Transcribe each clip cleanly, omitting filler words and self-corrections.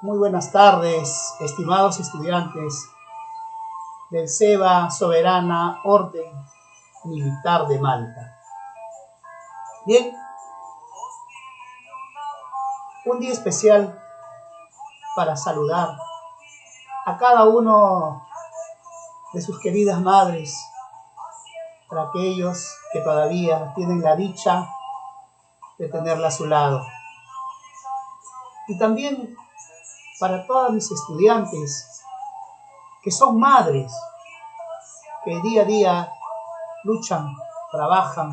Muy buenas tardes, estimados estudiantes del SEBA Soberana Orden Militar de Malta. Bien, un día especial para saludar a cada uno de sus queridas madres, para aquellos que todavía tienen la dicha de tenerla a su lado. Y también para todas mis estudiantes que son madres, que día a día luchan, trabajan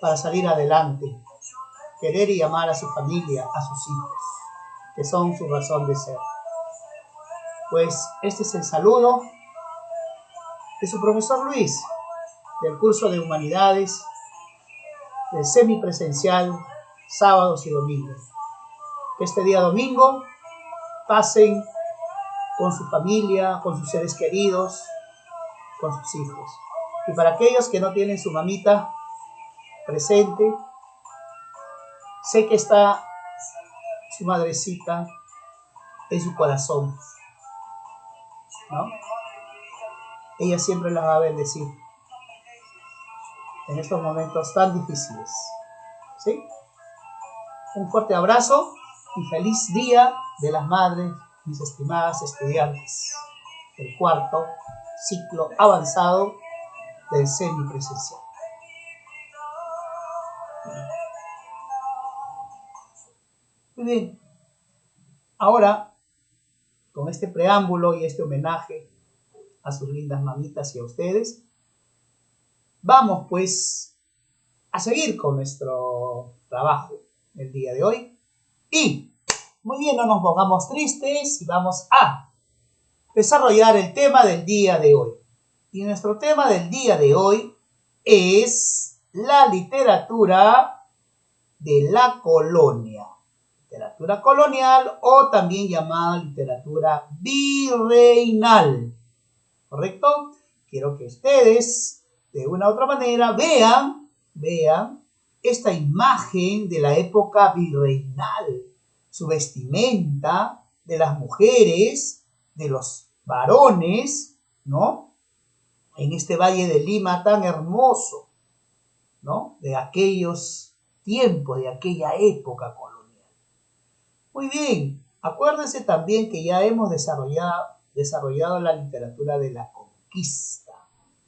para salir adelante, querer y amar a su familia, a sus hijos, que son su razón de ser. Pues este es el saludo de su profesor Luis, del curso de Humanidades, del semipresencial, sábados y domingos. Que este día domingo pasen con su familia, con sus seres queridos, con sus hijos. Y para aquellos que no tienen su mamita presente, sé que está su madrecita en su corazón, ¿no? Ella siempre las va a bendecir en estos momentos tan difíciles, ¿sí? Un fuerte abrazo y feliz Día de las Madres, mis estimadas estudiantes del cuarto ciclo avanzado del semipresencial. Muy bien, ahora con este preámbulo y este homenaje a sus lindas mamitas y a ustedes, vamos pues a seguir con nuestro trabajo el día de hoy. Y muy bien, no nos pongamos tristes y vamos a desarrollar el tema del día de hoy. Y nuestro tema del día de hoy es la literatura de la colonia. Literatura colonial o también llamada literatura virreinal. ¿Correcto? Quiero que ustedes de una u otra manera vean esta imagen de la época virreinal, su vestimenta de las mujeres, de los varones, ¿no? En este Valle de Lima tan hermoso, ¿no? De aquellos tiempos, de aquella época colonial. Muy bien, acuérdense también que ya hemos desarrollado la literatura de la conquista,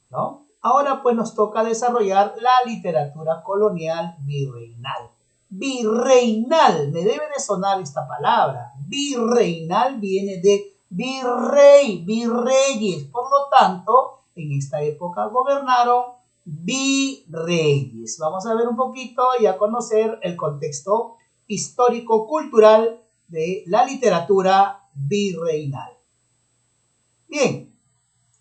¿no? Ahora pues nos toca desarrollar la literatura colonial virreinal. Virreinal, me debe de sonar esta palabra. Virreinal viene de virrey, virreyes. Por lo tanto, en esta época gobernaron virreyes. Vamos a ver un poquito y a conocer el contexto histórico-cultural de la literatura virreinal. Bien,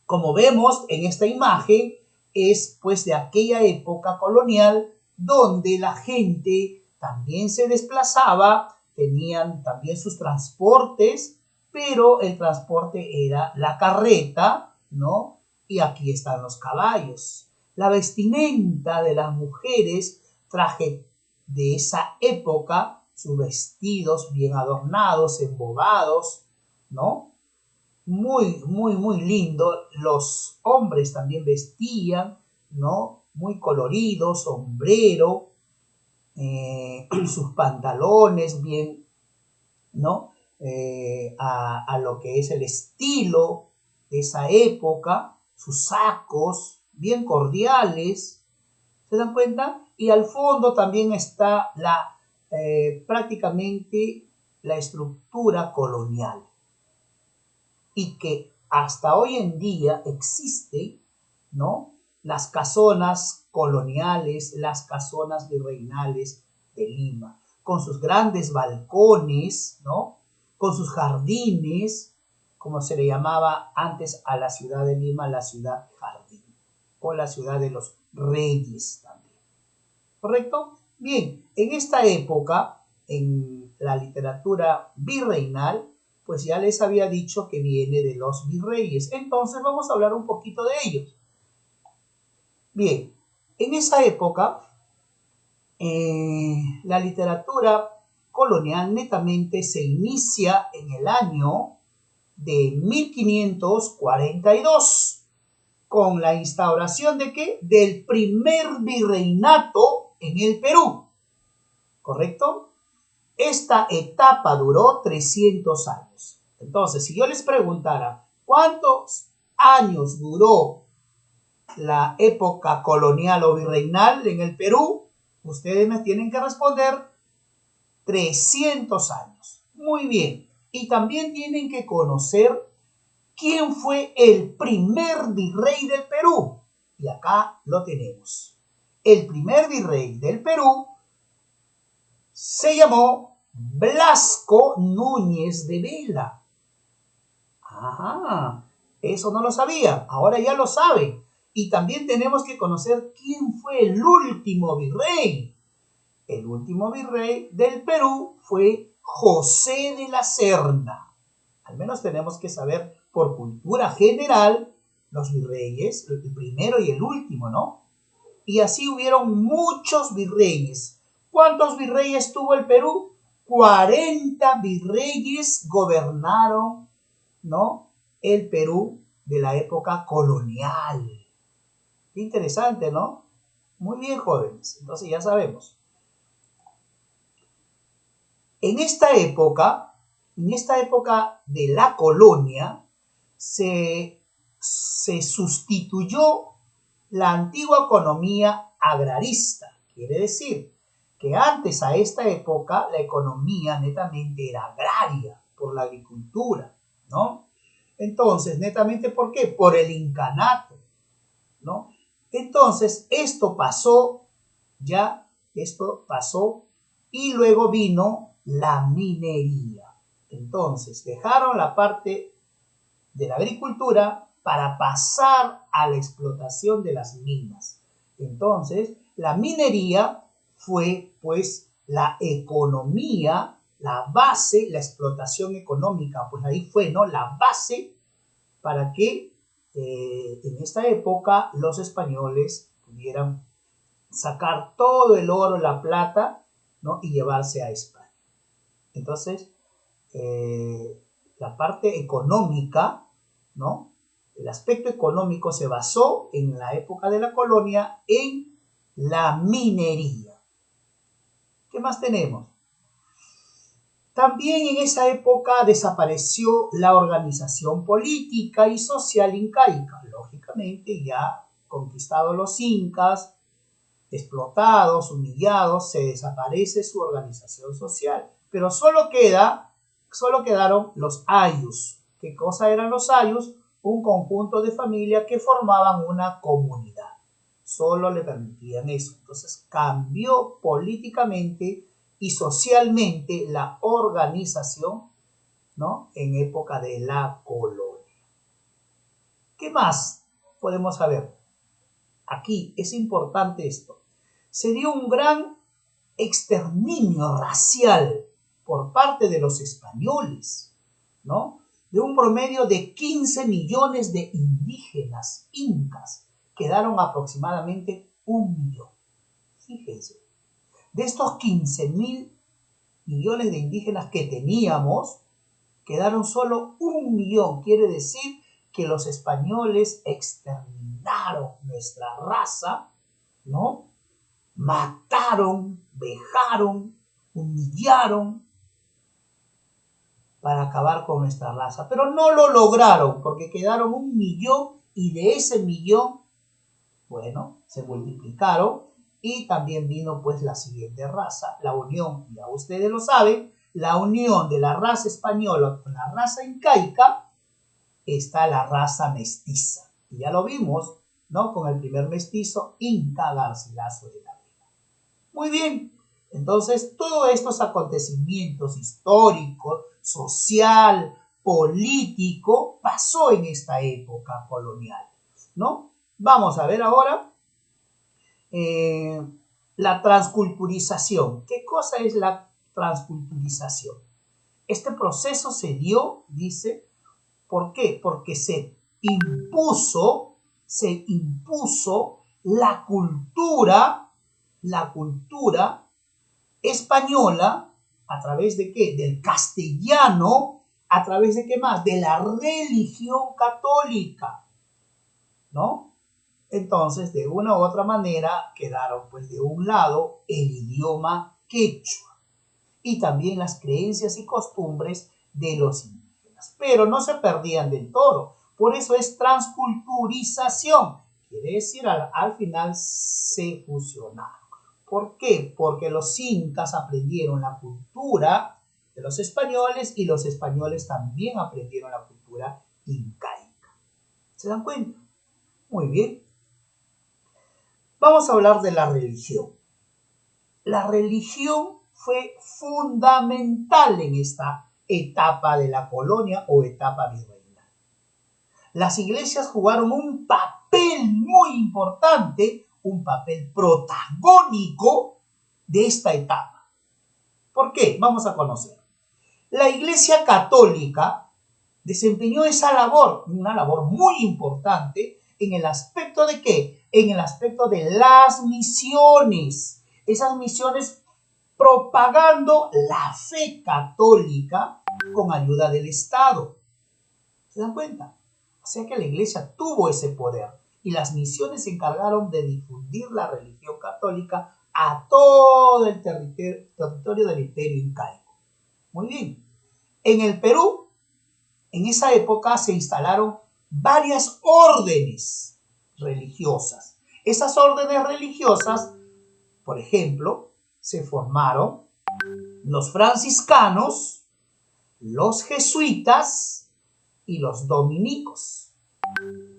como vemos en esta imagen, es pues de aquella época colonial donde la gente también se desplazaba, tenían también sus transportes, pero el transporte era la carreta, ¿no? Y aquí están los caballos. La vestimenta de las mujeres, traje de esa época, sus vestidos bien adornados, embobados, ¿no? Muy, muy, muy lindo. Los hombres también vestían, ¿no? Muy colorido, sombrero, sus pantalones bien, ¿no? A lo que es el estilo de esa época, sus sacos bien cordiales, ¿se dan cuenta? Y al fondo también está prácticamente la estructura colonial. Y que hasta hoy en día existe, ¿no? Las casonas coloniales, las casonas virreinales de Lima, con sus grandes balcones, ¿no? Con sus jardines, como se le llamaba antes a la ciudad de Lima, la ciudad jardín, o la ciudad de los reyes también. ¿Correcto? Bien, en esta época, en la literatura virreinal, pues ya les había dicho que viene de los virreyes. Entonces vamos a hablar un poquito de ellos. Bien, en esa época, la literatura colonial netamente se inicia en el año de 1542 con la instauración ¿de qué? Del primer virreinato en el Perú, ¿correcto? Esta etapa duró 300 años. Entonces, si yo les preguntara cuántos años duró la época colonial o virreinal en el Perú, ustedes me tienen que responder 300 años. Muy bien. Y también tienen que conocer quién fue el primer virrey del Perú. Y acá lo tenemos. El primer virrey del Perú se llamó Blasco Núñez de Vela. Ajá, eso no lo sabía, ahora ya lo sabe. Y también tenemos que conocer quién fue el último virrey. El último virrey del Perú fue José de la Serna. Al menos tenemos que saber por cultura general los virreyes, el primero y el último, ¿no? Y así hubieron muchos virreyes. ¿Cuántos virreyes tuvo el Perú? 40 virreyes gobernaron, ¿no?, el Perú de la época colonial. Qué interesante, ¿no? Muy bien, jóvenes. Entonces ya sabemos. En esta época de la colonia, se sustituyó la antigua economía agrarista. Quiere decir que antes a esta época la economía netamente era agraria, por la agricultura, ¿no? Entonces, netamente, ¿por qué? Por el incanato, ¿no? Entonces, esto pasó y luego vino la minería. Entonces, dejaron la parte de la agricultura para pasar a la explotación de las minas. Entonces, la minería fue, pues, la economía, la base, la explotación económica, pues ahí fue, ¿no?, la base para que en esta época los españoles pudieran sacar todo el oro, la plata, ¿no?, y llevarse a España. Entonces, la parte económica, ¿no?, el aspecto económico se basó en la época de la colonia en la minería. ¿Qué más tenemos? También en esa época desapareció la organización política y social incaica. Lógicamente, ya conquistados los incas, explotados, humillados, se desaparece su organización social. Pero solo quedaron los ayllus. ¿Qué cosa eran los ayllus? Un conjunto de familias que formaban una comunidad. Solo le permitían eso. Entonces cambió políticamente y socialmente la organización, ¿no?, en época de la colonia. ¿Qué más podemos saber? Aquí es importante esto. Se dio un gran exterminio racial por parte de los españoles, ¿no?, de un promedio de 15 millones de indígenas incas. Quedaron aproximadamente 1 millón. Fíjense. De estos 15.000 millones de indígenas que teníamos, quedaron solo 1 millón. Quiere decir que los españoles exterminaron nuestra raza, ¿no? Mataron, vejaron, humillaron para acabar con nuestra raza. Pero no lo lograron porque quedaron 1 millón y de ese millón, bueno, se multiplicaron. Y también vino pues la siguiente raza, la unión, ya ustedes lo saben, la unión de la raza española con la raza incaica, está la raza mestiza. Y ya lo vimos, ¿no?, con el primer mestizo, Inca Garcilaso de la Vega. Muy bien, entonces todos estos acontecimientos históricos, social, político, pasó en esta época colonial, ¿no? Vamos a ver ahora la transculturización. ¿Qué cosa es la transculturización? Este proceso se dio, dice, ¿por qué? Porque se impuso la cultura española ¿A través de qué? Del castellano. ¿A través de qué más? De la religión católica, ¿no? Entonces, de una u otra manera, quedaron pues de un lado el idioma quechua y también las creencias y costumbres de los indígenas, pero no se perdían del todo. Por eso es transculturización, quiere decir al final se fusionaron. ¿Por qué? Porque los incas aprendieron la cultura de los españoles y los españoles también aprendieron la cultura incaica. ¿Se dan cuenta? Muy bien. Vamos a hablar de la religión. La religión fue fundamental en esta etapa de la colonia o etapa virreinal. Las iglesias jugaron un papel muy importante, un papel protagónico de esta etapa. ¿Por qué? Vamos a conocer. La Iglesia Católica desempeñó esa labor, una labor muy importante, ¿en el aspecto de qué? En el aspecto de las misiones. Esas misiones propagando la fe católica con ayuda del Estado. ¿Se dan cuenta? O sea que la iglesia tuvo ese poder y las misiones se encargaron de difundir la religión católica a todo el territorio del imperio incaico. Muy bien. En el Perú, en esa época se instalaron varias órdenes religiosas. Esas órdenes religiosas, por ejemplo, se formaron los franciscanos, los jesuitas y los dominicos,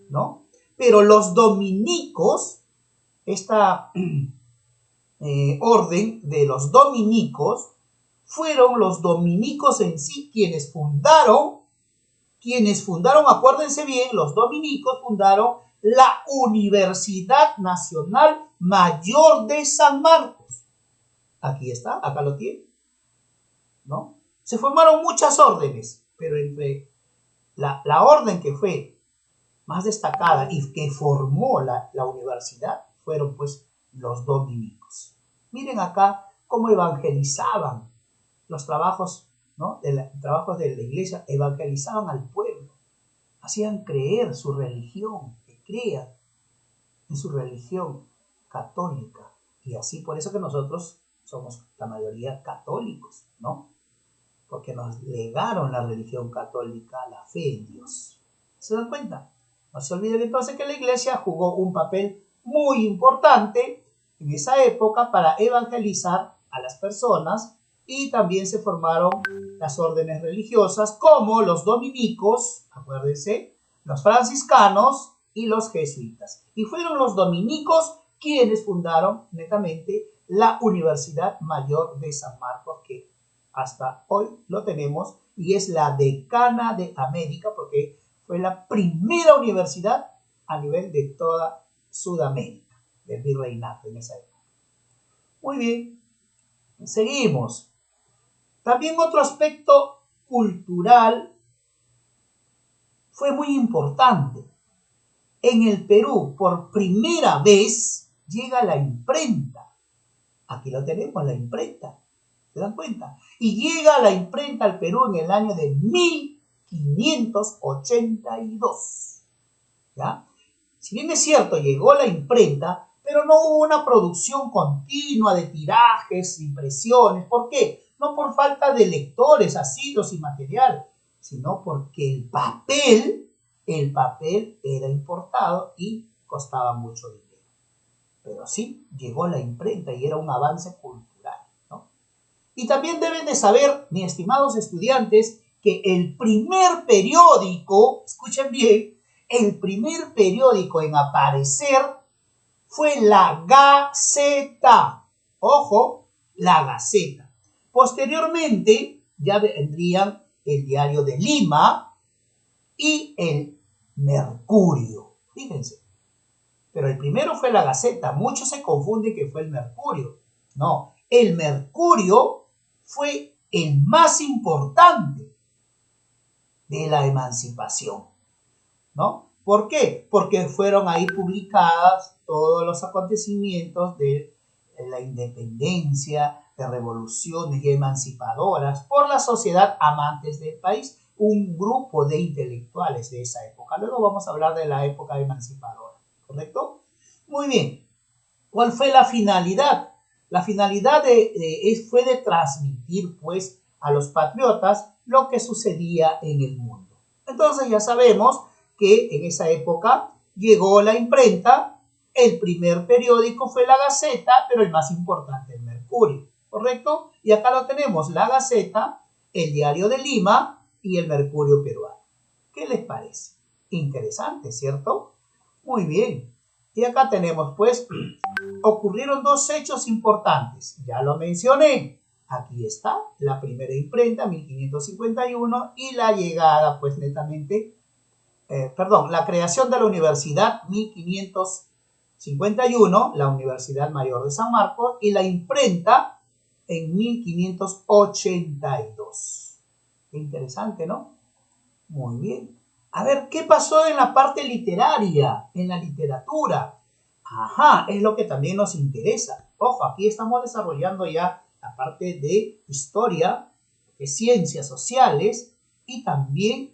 ¿no? Pero los dominicos, esta orden de los dominicos, fueron los dominicos en sí quienes fundaron, acuérdense bien, los dominicos fundaron la Universidad Nacional Mayor de San Marcos. Aquí está, acá lo tiene, ¿no? Se formaron muchas órdenes, pero entre la orden que fue más destacada y que formó la universidad fueron pues los dominicos. Miren acá cómo evangelizaban los trabajos, ¿no? Trabajos de la iglesia, evangelizaban al pueblo, hacían creer su religión, que crean en su religión católica. Y así por eso que nosotros somos la mayoría católicos, ¿no? Porque nos legaron la religión católica, la fe en Dios. ¿Se dan cuenta? No se olviden entonces que la iglesia jugó un papel muy importante en esa época para evangelizar a las personas y también se formaron las órdenes religiosas como los dominicos, acuérdense, los franciscanos y los jesuitas. Y fueron los dominicos quienes fundaron netamente la Universidad Mayor de San Marcos, que hasta hoy lo tenemos y es la decana de América porque fue la primera universidad a nivel de toda Sudamérica, del virreinato en esa época. Muy bien, seguimos. También otro aspecto cultural fue muy importante. En el Perú, por primera vez, llega la imprenta. Aquí lo tenemos, la imprenta. ¿Se dan cuenta? Y llega la imprenta al Perú en el año de 1582. ¿Ya? Si bien es cierto, llegó la imprenta, pero no hubo una producción continua de tirajes, impresiones. ¿Por qué? No por falta de lectores, asiduos y material, sino porque el papel era importado y costaba mucho dinero. Pero sí, llegó la imprenta y era un avance cultural, ¿no? Y también deben de saber, mis estimados estudiantes, que el primer periódico, escuchen bien, el primer periódico en aparecer fue la Gaceta. Ojo, la Gaceta. Posteriormente ya vendrían el Diario de Lima y el Mercurio. Fíjense. Pero el primero fue la Gaceta. Muchos se confunden que fue el Mercurio. No, el Mercurio fue el más importante de la emancipación, ¿no? ¿Por qué? Porque fueron ahí publicadas todos los acontecimientos de la independencia, de revoluciones y emancipadoras por la sociedad amantes del país, un grupo de intelectuales de esa época. Luego vamos a hablar de la época emancipadora, ¿correcto? Muy bien. ¿Cuál fue la finalidad? La finalidad fue de transmitir, pues, a los patriotas lo que sucedía en el mundo. Entonces ya sabemos que en esa época llegó la imprenta, el primer periódico fue la Gaceta, pero el más importante el Mercurio, ¿correcto? Y acá lo tenemos, la Gaceta, el Diario de Lima y el Mercurio peruano. ¿Qué les parece? Interesante, ¿cierto? Muy bien. Y acá tenemos, pues, ocurrieron dos hechos importantes. Ya lo mencioné. Aquí está la primera imprenta, 1551, y la llegada, pues, netamente, la creación de la universidad, 1551, la Universidad Mayor de San Marcos, y la imprenta en 1582. Qué interesante, ¿no? Muy bien. A ver, ¿qué pasó en la parte literaria, en la literatura? Ajá, es lo que también nos interesa. Ojo, aquí estamos desarrollando ya la parte de historia, de ciencias sociales y también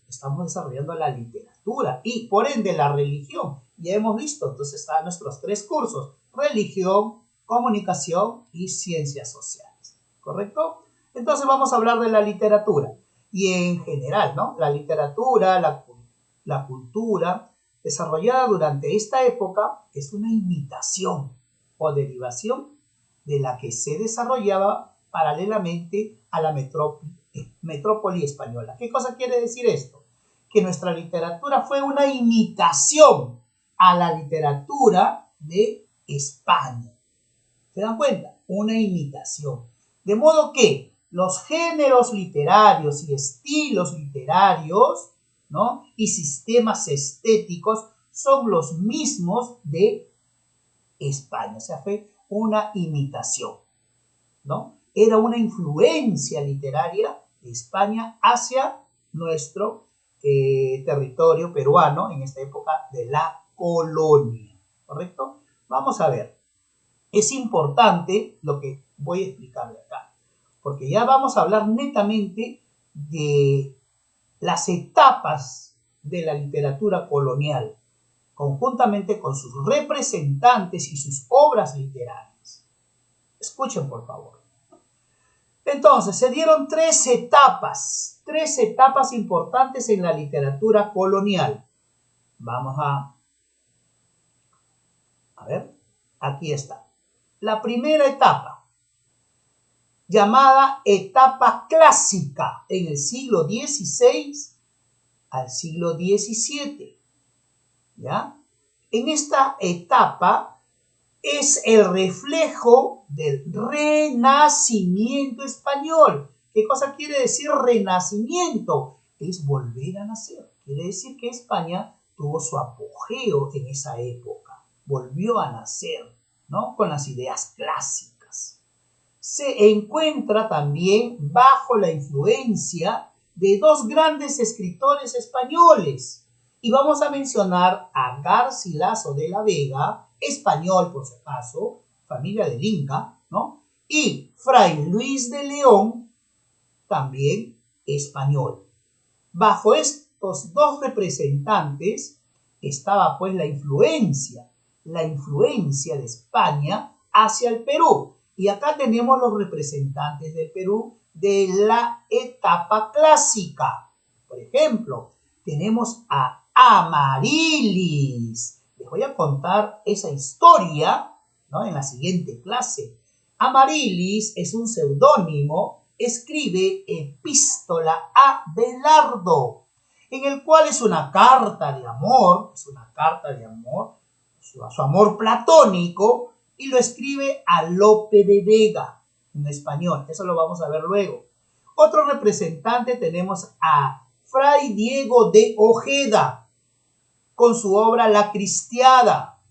estamos desarrollando la literatura y por ende la religión. Ya hemos visto, entonces están nuestros tres cursos: religión, comunicación y ciencias sociales. ¿Correcto? Entonces vamos a hablar de la literatura y en general, ¿no? La literatura, la cultura desarrollada durante esta época es una imitación o derivación de la que se desarrollaba paralelamente a la metrópoli española. ¿Qué cosa quiere decir esto? Que nuestra literatura fue una imitación a la literatura de España. ¿Se dan cuenta? Una imitación. De modo que los géneros literarios y estilos literarios, ¿no?, y sistemas estéticos son los mismos de España. O sea, fue una imitación, ¿no? Era una influencia literaria de España hacia nuestro territorio peruano en esta época de la colonia, ¿correcto? Vamos a ver. Es importante lo que voy a explicarle acá, porque ya vamos a hablar netamente de las etapas de la literatura colonial, conjuntamente con sus representantes y sus obras literarias. Escuchen, por favor. Entonces, se dieron tres etapas importantes en la literatura colonial. Vamos a ver, aquí está. La primera etapa, llamada etapa clásica, en el siglo XVI al siglo XVII. ¿Ya? En esta etapa es el reflejo del renacimiento español. ¿Qué cosa quiere decir renacimiento? Es volver a nacer. Quiere decir que España tuvo su apogeo en esa época. Volvió a nacer, ¿no?, con las ideas clásicas. Se encuentra también bajo la influencia de dos grandes escritores españoles. Y vamos a mencionar a Garcilaso de la Vega, español por su caso, familia del Inca, ¿no?, y Fray Luis de León, también español. Bajo estos dos representantes estaba pues la influencia de España hacia el Perú. Y acá tenemos los representantes del Perú de la etapa clásica. Por ejemplo, tenemos a Amarilis. Les voy a contar esa historia, ¿no?, en la siguiente clase. Amarilis es un seudónimo, escribe Epístola a Belardo, en el cual es una carta de amor, su amor platónico, y lo escribe a Lope de Vega, en español. Eso lo vamos a ver luego. Otro representante tenemos a Fray Diego de Ojeda, con su obra La Cristiada,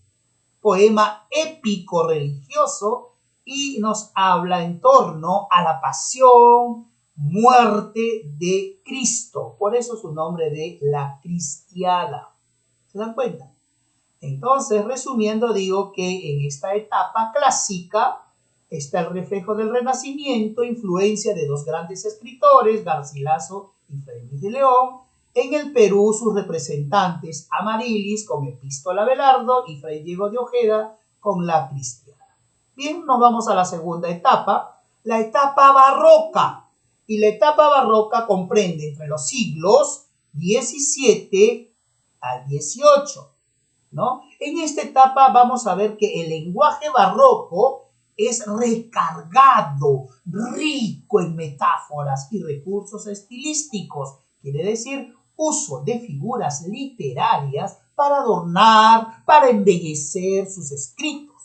poema épico religioso, y nos habla en torno a la pasión, muerte de Cristo. Por eso su nombre de La Cristiada. ¿Se dan cuenta? Entonces, resumiendo, digo que en esta etapa clásica está el reflejo del Renacimiento, influencia de dos grandes escritores, Garcilaso y Fray Luis de León. En el Perú, sus representantes, Amarilis con Epístola Abelardo y Fray Diego de Ojeda con La Cristiana. Bien, nos vamos a la segunda etapa, la etapa barroca. Y la etapa barroca comprende entre los siglos XVII al XVIII, ¿no? En esta etapa vamos a ver que el lenguaje barroco es recargado, rico en metáforas y recursos estilísticos. Quiere decir, uso de figuras literarias para adornar, para embellecer sus escritos.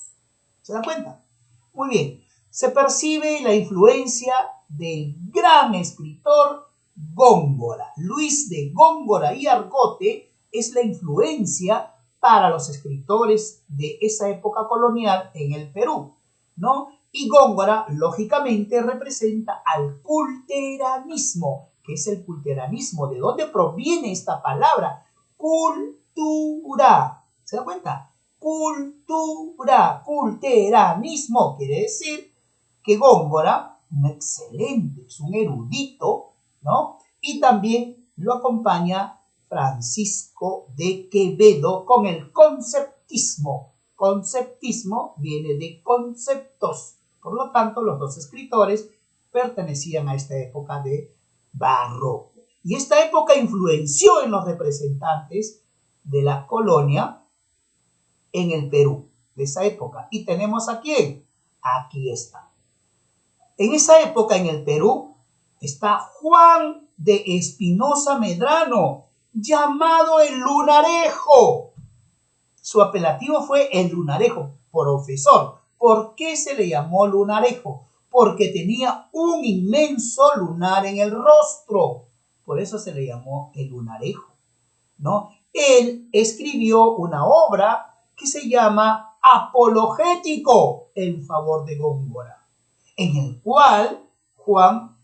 ¿Se dan cuenta? Muy bien. Se percibe la influencia del gran escritor Góngora. Luis de Góngora y Argote es la influencia para los escritores de esa época colonial en el Perú, ¿no? Y Góngora, lógicamente, representa al culteranismo. ¿Qué es el culteranismo? ¿De dónde proviene esta palabra? Cultura. ¿Se da cuenta? Cultura, culteranismo. Quiere decir que Góngora, un excelente, es un erudito, ¿no? Y también lo acompaña Francisco de Quevedo con el conceptismo. Conceptismo viene de conceptos. Por lo tanto, los dos escritores pertenecían a esta época de barroco. Y esta época influenció en los representantes de la colonia en el Perú, de esa época. ¿Y tenemos a quién? Aquí está. En esa época en el Perú está Juan de Espinosa Medrano, llamado el Lunarejo. Su apelativo fue el Lunarejo, profesor. ¿Por qué se le llamó Lunarejo? Porque tenía un inmenso lunar en el rostro. Por eso se le llamó el Lunarejo, ¿no? Él escribió una obra que se llama Apologético en favor de Góngora, en el cual Juan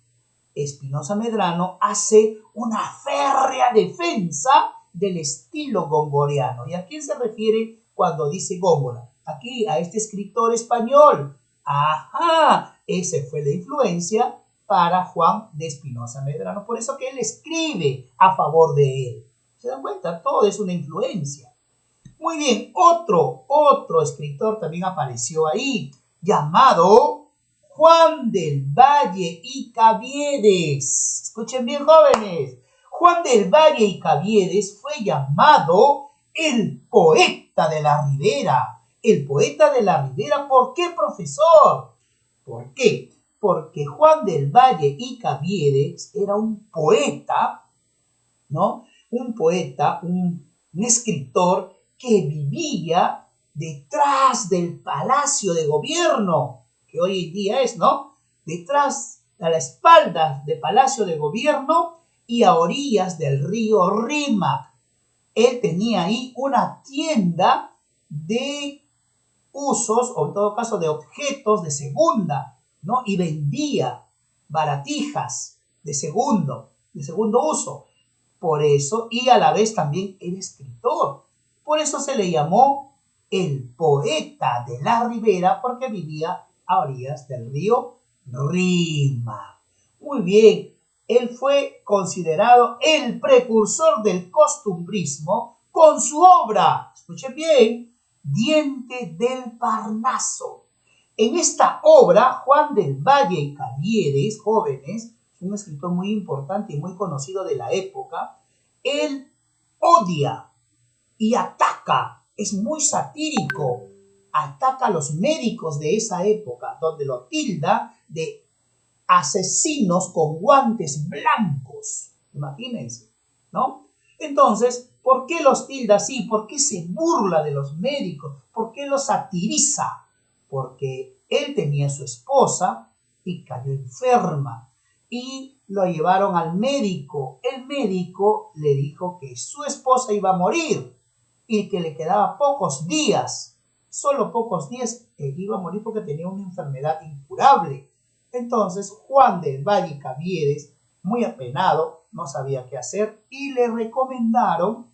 Espinosa Medrano hace una férrea defensa del estilo gongoriano. ¿Y a quién se refiere cuando dice Góngora? Aquí, a este escritor español. Ajá, esa fue la influencia para Juan de Espinosa Medrano. Por eso que él escribe a favor de él. ¿Se dan cuenta? Todo es una influencia. Muy bien, otro escritor también apareció ahí, llamado Juan del Valle y Caviedes. Escuchen bien, jóvenes. Juan del Valle y Caviedes fue llamado el poeta de la Ribera. El poeta de la Ribera, ¿por qué, profesor? ¿Por qué? Porque Juan del Valle y Caviedes era un poeta, ¿no? Un poeta, un escritor que vivía detrás del Palacio de Gobierno, que hoy en día es, ¿no? Detrás, a la espalda del Palacio de Gobierno y a orillas del río Rímac. Él tenía ahí una tienda de usos, o en todo caso de objetos de segunda, ¿no? Y vendía baratijas de segundo uso. Por eso, y a la vez también era escritor. Por eso se le llamó el poeta de la Ribera, porque vivía a orillas del río Rímac. Muy bien, él fue considerado el precursor del costumbrismo con su obra, escuchen bien, Diente del Parnaso. En esta obra, Juan del Valle y Caviedes, jóvenes, un escritor muy importante y muy conocido de la época, él odia y ataca, es muy satírico, ataca a los médicos de esa época, donde lo tilda de asesinos con guantes blancos, imagínense, ¿no? Entonces, ¿por qué los tilda así? ¿Por qué se burla de los médicos? ¿Por qué los satiriza? Porque él tenía a su esposa y cayó enferma y lo llevaron al médico. El médico le dijo que su esposa iba a morir y que le quedaba pocos días, solo pocos días, él iba a morir porque tenía una enfermedad incurable. Entonces Juan del Valle y Caviedes, muy apenado, no sabía qué hacer y le recomendaron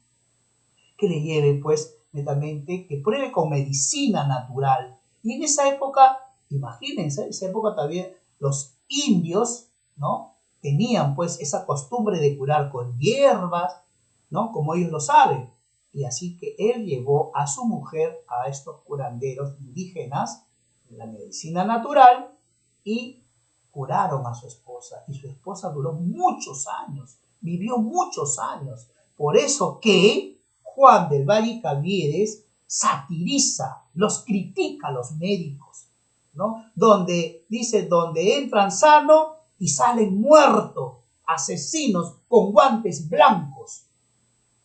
que le lleve, pues, netamente, que pruebe con medicina natural. Y en esa época Imagínense, en esa época también los indios, ¿no? Tenían pues esa costumbre de curar con hierbas, ¿no? Como ellos lo saben. Y así que él llevó a su mujer a estos curanderos indígenas de la medicina natural y curaron a su esposa. Y su esposa duró muchos años, vivió muchos años. Por eso que Juan del Valle y Caviedes satiriza, los critica a los médicos, ¿no? Donde dice, donde entran sanos y salen muertos, asesinos con guantes blancos.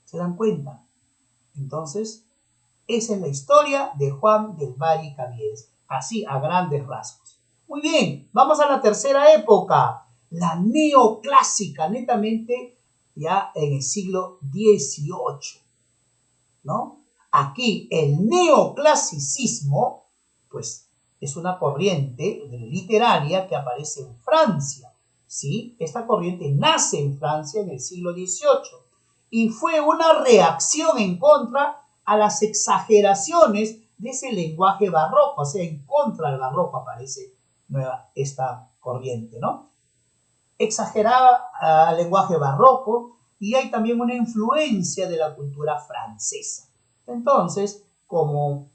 ¿Se dan cuenta? Entonces, esa es la historia de Juan del Valle y Caviedes, así a grandes rasgos. Muy bien, vamos a la tercera época, la neoclásica, netamente ya en el siglo XVIII, ¿no? Aquí el neoclasicismo, pues es una corriente literaria que aparece en Francia, ¿sí? Esta corriente nace en Francia en el siglo XVIII y fue una reacción en contra a las exageraciones de ese lenguaje barroco, o sea, en contra del barroco aparece esta corriente, ¿no? Exageraba el lenguaje barroco y hay también una influencia de la cultura francesa. Entonces, como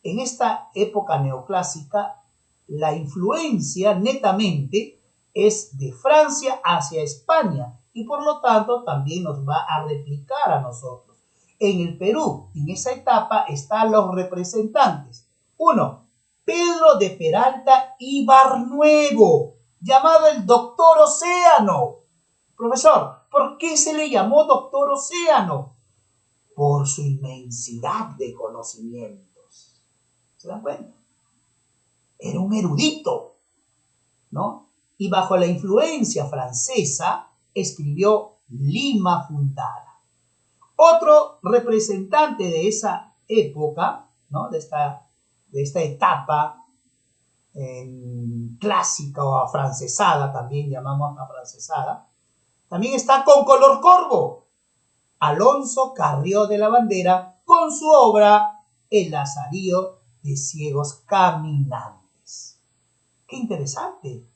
en esta época neoclásica, la influencia netamente es de Francia hacia España y por lo tanto también nos va a replicar a nosotros. En el Perú, en esa etapa, están los representantes. Uno, Pedro de Peralta y Barnuevo, llamado el Doctor Océano. Profesor, ¿por qué se le llamó Doctor Océano? Por su inmensidad de conocimientos. ¿Se dan cuenta? Era un erudito, ¿no? Y bajo la influencia francesa escribió Lima Fundada. Otro representante de esa época, ¿no? de esta etapa clásica o afrancesada, también llamamos afrancesada, también está con color corvo, Alonso Carrió de la Bandera, con su obra El Lazarillo de Ciegos Caminantes. ¡Qué interesante!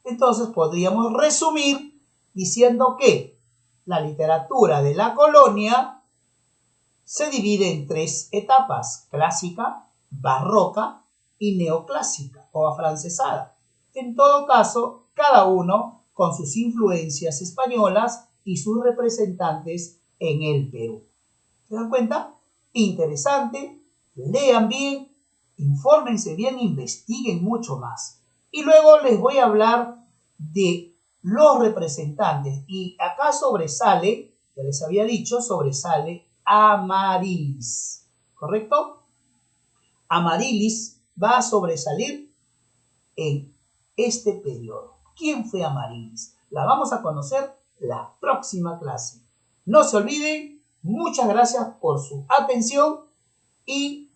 Entonces podríamos resumir diciendo que la literatura de la colonia se divide en tres etapas: clásica, barroca y neoclásica o afrancesada. En todo caso, cada uno con sus influencias españolas y sus representantes en el Perú. ¿Se dan cuenta? Interesante, lean bien, infórmense bien, investiguen mucho más. Y luego les voy a hablar de los representantes. Y acá sobresale, ya les había dicho, sobresale Amarilis. ¿Correcto? Amarilis va a sobresalir en este periodo. ¿Quién fue Amarilis? La vamos a conocer la próxima clase. No se olviden, muchas gracias por su atención y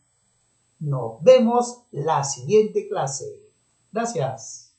nos vemos la siguiente clase. Gracias.